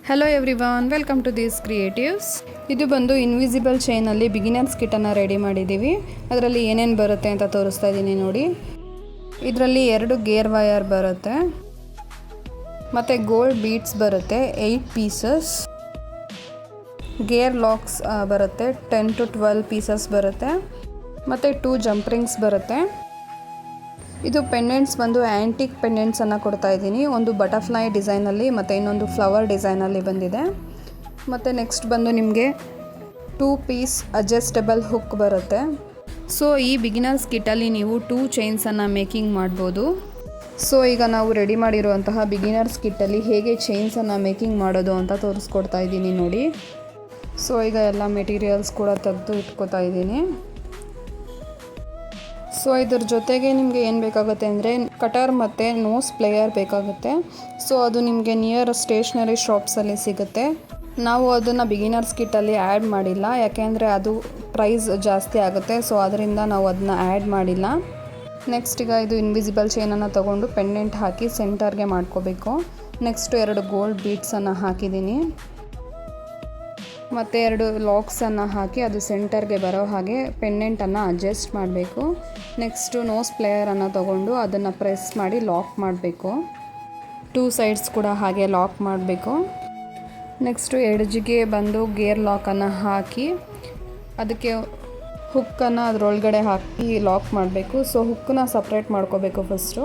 Hello everyone, welcome to Dees creatives. ಇದು ಬಂದು invisible ಚೈನಲ್ಲಿ ಬಿಗಿನರ್ಸ್ ಕಿಟ್ಟನ್ನು ರೆಡಿ ಮಾಡಿದ್ದೀವಿ. ಅದರಲ್ಲಿ ಏನೇನು ಬರುತ್ತೆ ಅಂತ ತೋರಿಸ್ತಾ ಇದ್ದೀನಿ ನೋಡಿ. ಇದರಲ್ಲಿ 2 ಗೇರ್ ವಯರ್ ಬರುತ್ತೆ, ಮತ್ತು ಗೋಲ್ಡ್ ಬೀಡ್ಸ್ ಬರುತ್ತೆ 8 ಪೀಸಸ್, ಗೇರ್ ಲಾಕ್ಸ್ ಬರುತ್ತೆ 10 to 12 ಪೀಸಸ್ ಬರುತ್ತೆ, ಮತ್ತು 2 ಜಂಪ್ ರಿಂಗ್ಸ್ ಬರುತ್ತೆ. ಇದು ಪೆಂಡೆಂಟ್ಸ್ ಬಂದು ಆ್ಯಂಟಿಕ್ ಪೆಂಡೆಂಟ್ಸನ್ನು ಕೊಡ್ತಾ ಇದ್ದೀನಿ. ಒಂದು ಬಟರ್ಫ್ಲೈ ಡಿಸೈನಲ್ಲಿ ಮತ್ತು ಇನ್ನೊಂದು ಫ್ಲವರ್ ಡಿಸೈನಲ್ಲಿ ಬಂದಿದೆ. ಮತ್ತು ನೆಕ್ಸ್ಟ್ ಬಂದು ನಿಮಗೆ 2 ಪೀಸ್ ಅಡ್ಜಸ್ಟಬಲ್ ಹುಕ್ ಬರುತ್ತೆ. ಸೊ ಈ ಬಿಗಿನರ್ಸ್ ಕಿಟ್ಟಲ್ಲಿ ನೀವು 2 ಚೈನ್ಸನ್ನು ಮೇಕಿಂಗ್ ಮಾಡ್ಬೋದು. ಸೊ ಈಗ ನಾವು ರೆಡಿ ಮಾಡಿರುವಂತಹ ಬಿಗಿನರ್ಸ್ ಕಿಟ್ಟಲ್ಲಿ ಹೇಗೆ ಚೈನ್ಸನ್ನು ಮೇಕಿಂಗ್ ಮಾಡೋದು ಅಂತ ತೋರಿಸ್ಕೊಡ್ತಾ ಇದ್ದೀನಿ ನೋಡಿ. ಸೊ ಈಗ ಎಲ್ಲ ಮೆಟೀರಿಯಲ್ಸ್ ಕೂಡ ತೆಗೆದು ಇಟ್ಕೋತಾ ಇದ್ದೀನಿ. ಸೊ ಇದ್ರ ಜೊತೆಗೆ ನಿಮಗೆ ಏನು ಬೇಕಾಗುತ್ತೆ ಅಂದರೆ ಕಟರ್ ಮತ್ತು ನೋಸ್ ಪ್ಲೇಯರ್ ಬೇಕಾಗುತ್ತೆ. ಸೊ ಅದು ನಿಮಗೆ ನಿಯರ್ ಸ್ಟೇಷ್ನರಿ ಶಾಪ್ಸಲ್ಲಿ ಸಿಗುತ್ತೆ. ನಾವು ಅದನ್ನು ಬಿಗಿನರ್ಸ್ ಕಿಟ್ಟಲ್ಲಿ ಆ್ಯಡ್ ಮಾಡಿಲ್ಲ, ಯಾಕೆಂದರೆ ಅದು ಪ್ರೈಸ್ ಜಾಸ್ತಿ ಆಗುತ್ತೆ. ಸೊ ಅದರಿಂದ ನಾವು ಅದನ್ನ ಆ್ಯಡ್ ಮಾಡಿಲ್ಲ. ನೆಕ್ಸ್ಟ್ ಈಗ ಇದು ಇನ್ವಿಸಿಬಲ್ ಚೈನನ್ನು ತೊಗೊಂಡು ಪೆಂಡೆಂಟ್ ಹಾಕಿ ಸೆಂಟರ್ಗೆ ಮಾಡ್ಕೋಬೇಕು. ನೆಕ್ಸ್ಟು 2 ಗೋಲ್ಡ್ ಬೀಡ್ಸನ್ನು ಹಾಕಿದ್ದೀನಿ, ಮತ್ತು 2 ಲಾಕ್ಸನ್ನು ಹಾಕಿ ಅದು ಸೆಂಟರ್ಗೆ ಬರೋ ಹಾಗೆ ಪೆಂಡೆಂಟನ್ನು ಅಡ್ಜಸ್ಟ್ ಮಾಡಬೇಕು. ನೆಕ್ಸ್ಟು ನೋಸ್ ಪ್ಲೇಯರನ್ನು ತೊಗೊಂಡು ಅದನ್ನು ಪ್ರೆಸ್ ಮಾಡಿ ಲಾಕ್ ಮಾಡಬೇಕು. 2 ಸೈಡ್ಸ್ ಕೂಡ ಹಾಗೆ ಲಾಕ್ ಮಾಡಬೇಕು. ನೆಕ್ಸ್ಟು ಎಡ್ಜಿಗೆ ಬಂದು ಗೇರ್ ಲಾಕನ್ನು ಹಾಕಿ ಅದಕ್ಕೆ ಹುಕ್ಕನ್ನು ಅದರೊಳಗಡೆ ಹಾಕಿ ಲಾಕ್ ಮಾಡಬೇಕು. ಸೊ ಹುಕ್ಕನ್ನ ಸಪ್ರೇಟ್ ಮಾಡ್ಕೋಬೇಕು. ಫಸ್ಟು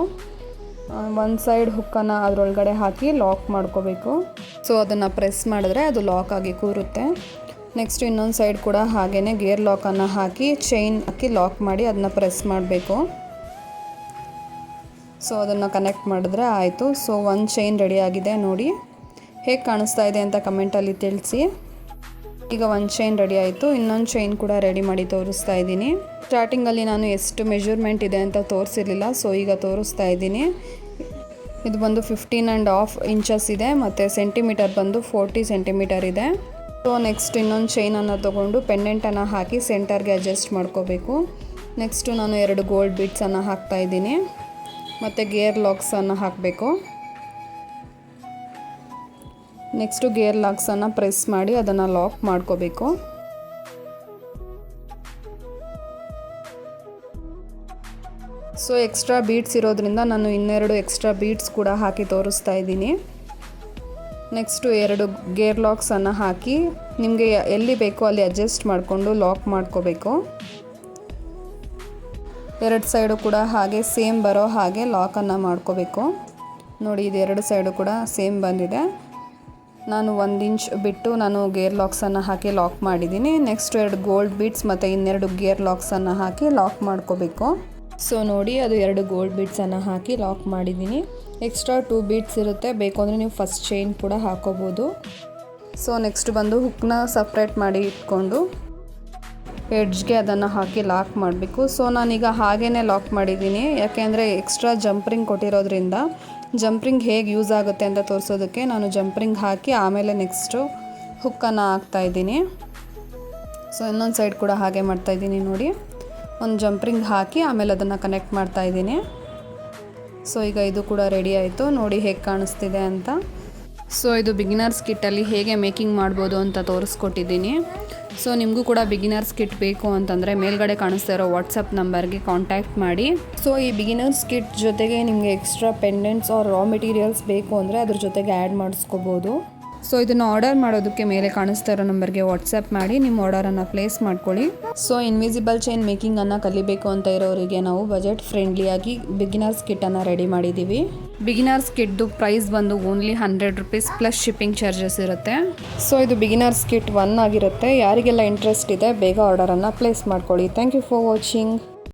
ಒಂದು ಸೈಡ್ ಹುಕ್ಕನ್ನು ಅದರೊಳಗಡೆ ಹಾಕಿ ಲಾಕ್ ಮಾಡ್ಕೋಬೇಕು. ಸೊ ಅದನ್ನು ಪ್ರೆಸ್ ಮಾಡಿದ್ರೆ ಅದು ಲಾಕ್ ಆಗಿ ಕೂರುತ್ತೆ. ನೆಕ್ಸ್ಟ್ ಇನ್ನೊಂದು ಸೈಡ್ ಕೂಡ ಹಾಗೆಯೇ ಗೇರ್ ಲಾಕನ್ನು ಹಾಕಿ ಚೈನ್ ಹಾಕಿ ಲಾಕ್ ಮಾಡಿ ಅದನ್ನ ಪ್ರೆಸ್ ಮಾಡಬೇಕು. ಸೊ ಅದನ್ನು ಕನೆಕ್ಟ್ ಮಾಡಿದ್ರೆ ಆಯಿತು. ಸೊ ಒಂದು ಚೈನ್ ರೆಡಿಯಾಗಿದೆ ನೋಡಿ. ಹೇಗೆ ಕಾಣಿಸ್ತಾ ಇದೆ ಅಂತ ಕಮೆಂಟಲ್ಲಿ ತಿಳಿಸಿ. ಈಗ ಒಂದು ಚೈನ್ ರೆಡಿ ಆಯಿತು. ಇನ್ನೊಂದು ಚೈನ್ ಕೂಡ ರೆಡಿ ಮಾಡಿ ತೋರಿಸ್ತಾ ಇದ್ದೀನಿ. ಸ್ಟಾರ್ಟಿಂಗಲ್ಲಿ ನಾನು ಎಷ್ಟು ಮೆಜರ್ಮೆಂಟ್ ಇದೆ ಅಂತ ತೋರಿಸಿರಲಿಲ್ಲ, ಸೊ ಈಗ ತೋರಿಸ್ತಾ ಇದ್ದೀನಿ. ಇದು ಬಂದು 15.5 ಇಂಚಸ್ ಇದೆ, ಮತ್ತು ಸೆಂಟಿಮೀಟರ್ ಬಂದು 40 ಸೆಂಟಿಮೀಟರ್ ಇದೆ. ಸೊ ನೆಕ್ಸ್ಟ್ ಇನ್ನೊಂದು ಚೈನನ್ನು ತೊಗೊಂಡು ಪೆಂಡೆಂಟನ್ನು ಹಾಕಿ ಸೆಂಟರ್ಗೆ ಅಡ್ಜಸ್ಟ್ ಮಾಡ್ಕೋಬೇಕು. ನೆಕ್ಸ್ಟು ನಾನು 2 ಗೋಲ್ಡ್ ಬೀಡ್ಸನ್ನು ಹಾಕ್ತಾಯಿದ್ದೀನಿ, ಮತ್ತು ಗೇರ್ ಲಾಕ್ಸನ್ನು ಹಾಕಬೇಕು. ನೆಕ್ಸ್ಟು ಗೇರ್ ಲಾಕ್ಸನ್ನು ಪ್ರೆಸ್ ಮಾಡಿ ಅದನ್ನು ಲಾಕ್ ಮಾಡ್ಕೋಬೇಕು. ಸೊ ಎಕ್ಸ್ಟ್ರಾ ಬೀಡ್ಸ್ ಇರೋದ್ರಿಂದ ನಾನು 2 ಎಕ್ಸ್ಟ್ರಾ ಬೀಡ್ಸ್ ಕೂಡ ಹಾಕಿ ತೋರಿಸ್ತಾ ಇದ್ದೀನಿ. ನೆಕ್ಸ್ಟು 2 ಗೇರ್ ಲಾಕ್ಸನ್ನು ಹಾಕಿ ನಿಮಗೆ ಎಲ್ಲಿ ಬೇಕೋ ಅಲ್ಲಿ ಅಡ್ಜಸ್ಟ್ ಮಾಡಿಕೊಂಡು ಲಾಕ್ ಮಾಡ್ಕೋಬೇಕು. 2 ಸೈಡು ಕೂಡ ಹಾಗೆ ಸೇಮ್ ಬರೋ ಹಾಗೆ ಲಾಕನ್ನು ಮಾಡ್ಕೋಬೇಕು. ನೋಡಿ, ಇದು 2 ಸೈಡು ಕೂಡ ಸೇಮ್ ಬಂದಿದೆ. ನಾನು 1 ಇಂಚ್ ಬಿಟ್ಟು ನಾನು ಗೇರ್ ಲಾಕ್ಸನ್ನು ಹಾಕಿ ಲಾಕ್ ಮಾಡಿದ್ದೀನಿ. ನೆಕ್ಸ್ಟ್ 2 ಗೋಲ್ಡ್ ಬೀಡ್ಸ್ ಮತ್ತು 2 ಗೇರ್ ಲಾಕ್ಸನ್ನು ಹಾಕಿ ಲಾಕ್ ಮಾಡ್ಕೋಬೇಕು. ಸೊ ನೋಡಿ, ಅದು 2 ಗೋಲ್ಡ್ ಬೀಡ್ಸನ್ನು ಹಾಕಿ ಲಾಕ್ ಮಾಡಿದ್ದೀನಿ. ಎಕ್ಸ್ಟ್ರಾ 2 ಬೀಡ್ಸ್ ಇರುತ್ತೆ, ಬೇಕು ಅಂದರೆ ನೀವು ಫಸ್ಟ್ ಚೈನ್ ಕೂಡ ಹಾಕೋಬೋದು. ಸೊ ನೆಕ್ಸ್ಟ್ ಬಂದು ಹುಕ್ನ ಸಪ್ರೇಟ್ ಮಾಡಿ ಇಟ್ಕೊಂಡು ಎಡ್ಜ್ಗೆ ಅದನ್ನು ಹಾಕಿ ಲಾಕ್ ಮಾಡಬೇಕು. ಸೊ ನಾನೀಗ ಹಾಗೇ ಲಾಕ್ ಮಾಡಿದ್ದೀನಿ, ಯಾಕೆಂದರೆ ಎಕ್ಸ್ಟ್ರಾ ಜಂಪ್ರಿಂಗ್ ಕೊಟ್ಟಿರೋದ್ರಿಂದ ಜಂಪ್ರಿಂಗ್ ಹೇಗೆ ಯೂಸ್ ಆಗುತ್ತೆ ಅಂತ ತೋರಿಸೋದಕ್ಕೆ ನಾನು ಜಂಪ್ರಿಂಗ್ ಹಾಕಿ ಆಮೇಲೆ ನೆಕ್ಸ್ಟು ಹುಕ್ಕನ್ನು ಹಾಕ್ತಾಯಿದ್ದೀನಿ. ಸೊ ಇನ್ನೊಂದು ಸೈಡ್ ಕೂಡ ಹಾಗೆ ಮಾಡ್ತಾಯಿದ್ದೀನಿ ನೋಡಿ. ಒಂದು ಜಂಪ್ರಿಂಗ್ ಹಾಕಿ ಆಮೇಲೆ ಅದನ್ನು ಕನೆಕ್ಟ್ ಮಾಡ್ತಾಯಿದ್ದೀನಿ. ಸೊ ಈಗ ಇದು ಕೂಡ ರೆಡಿ ಆಯಿತು. ನೋಡಿ ಹೇಗೆ ಕಾಣಿಸ್ತಿದೆ ಅಂತ. ಸೊ ಇದು ಬಿಗಿನರ್ಸ್ ಕಿಟ್ಟಲ್ಲಿ ಹೇಗೆ ಮೇಕಿಂಗ್ ಮಾಡ್ಬೋದು ಅಂತ ತೋರಿಸ್ಕೊಟ್ಟಿದ್ದೀನಿ. ಸೊ ನಿಮಗೂ ಕೂಡ ಬಿಗಿನರ್ಸ್ ಕಿಟ್ ಬೇಕು ಅಂತಂದರೆ ಮೇಲ್ಗಡೆ ಕಾಣಿಸ್ತಾ ಇರೋ ವಾಟ್ಸಪ್ ನಂಬರ್ಗೆ ಕಾಂಟ್ಯಾಕ್ಟ್ ಮಾಡಿ. ಸೊ ಈ ಬಿಗಿನರ್ಸ್ ಕಿಟ್ ಜೊತೆಗೆ ನಿಮಗೆ extra pendants or raw materials ಬೇಕು ಅಂದರೆ ಅದ್ರ ಜೊತೆಗೆ ಆ್ಯಡ್ ಮಾಡಿಸ್ಕೋಬೋದು. ಸೊ ಇದನ್ನು ಆರ್ಡರ್ ಮಾಡೋದಕ್ಕೆ ಮೇಲೆ ಕಾಣಿಸ್ತಾ ಇರೋ ನಂಬರ್ಗೆ ವಾಟ್ಸಪ್ ಮಾಡಿ ನಿಮ್ಮ ಆರ್ಡರನ್ನು ಪ್ಲೇಸ್ ಮಾಡ್ಕೊಳ್ಳಿ. ಸೊ ಇನ್ವಿಸಿಬಲ್ ಚೈನ್ ಮೇಕಿಂಗನ್ನು ಕಲಿಬೇಕು ಅಂತ ಇರೋರಿಗೆ ನಾವು ಬಜೆಟ್ ಫ್ರೆಂಡ್ಲಿಯಾಗಿ ಬಿಗಿನರ್ಸ್ ಕಿಟ್ಟನ್ನು ರೆಡಿ ಮಾಡಿದ್ದೀವಿ. ಬಿಗಿನರ್ಸ್ ಕಿಟ್ದು ಪ್ರೈಸ್ ಬಂದು only 100 rupees plus shipping charges ಇರುತ್ತೆ. ಸೊ ಇದು ಬಿಗಿನರ್ಸ್ ಕಿಟ್ 1 ಆಗಿರುತ್ತೆ. ಯಾರಿಗೆಲ್ಲ ಇಂಟ್ರೆಸ್ಟ್ ಇದೆ ಬೇಗ ಆರ್ಡರನ್ನು ಪ್ಲೇಸ್ ಮಾಡ್ಕೊಳ್ಳಿ. Thank you for watching.